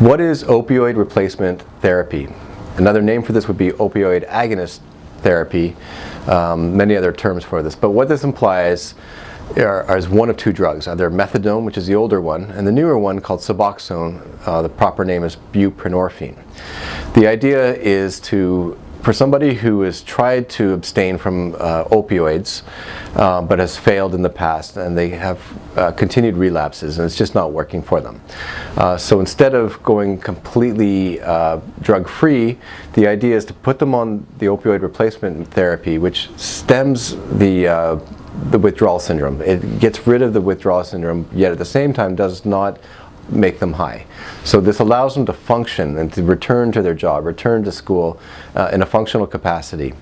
What is opioid replacement therapy? Another name for this would be opioid agonist therapy, many other terms for this. But what this implies is one of two drugs, either methadone, which is the older one, and the newer one called Suboxone. The proper name is buprenorphine. The idea is for somebody who has tried to abstain from opioids but has failed in the past, and they have continued relapses and it's just not working for them. So instead of going completely drug-free, the idea is to put them on the opioid replacement therapy, which stems the withdrawal syndrome. It gets rid of the withdrawal syndrome, yet at the same time does not make them high. So this allows them to function and to return to their job, return to school in a functional capacity.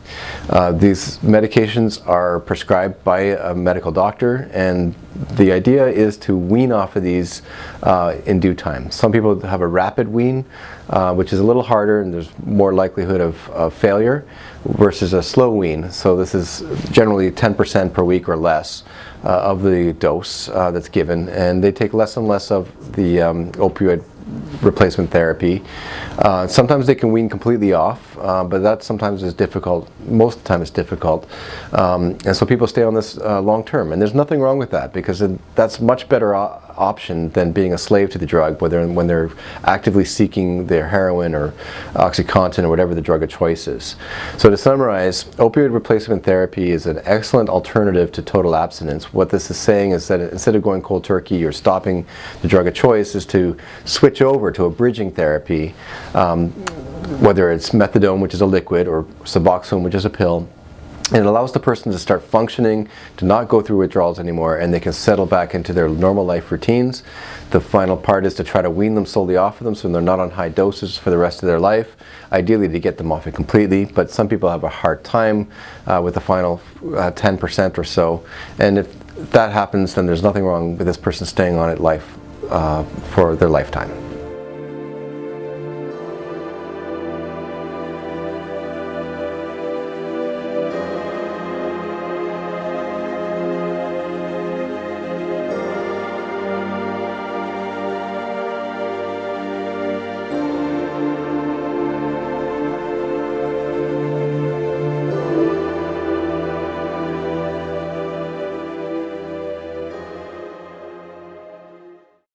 These medications are prescribed by a medical doctor, and the idea is to wean off of these in due time. Some people have a rapid wean, which is a little harder and there's more likelihood of failure, versus a slow wean. So this is generally 10% per week or less of the dose that's given, and they take less and less of the opioid replacement therapy. Sometimes they can wean completely off, but that sometimes is difficult. Most of the time it's difficult. And so people stay on this long term. And there's nothing wrong with that, because that's much better option than being a slave to the drug, when they're actively seeking their heroin or OxyContin or whatever the drug of choice is. So to summarize, opioid replacement therapy is an excellent alternative to total abstinence. What this is saying is that instead of going cold turkey or stopping the drug of choice, is to switch over to a bridging therapy, whether it's methadone, which is a liquid, or Suboxone, which is a pill. And it allows the person to start functioning, to not go through withdrawals anymore, and they can settle back into their normal life routines. The final part is to try to wean them slowly off of them so they're not on high doses for the rest of their life, ideally to get them off it completely, but some people have a hard time with the final 10% or so. And if that happens, then there's nothing wrong with this person staying on it for their lifetime.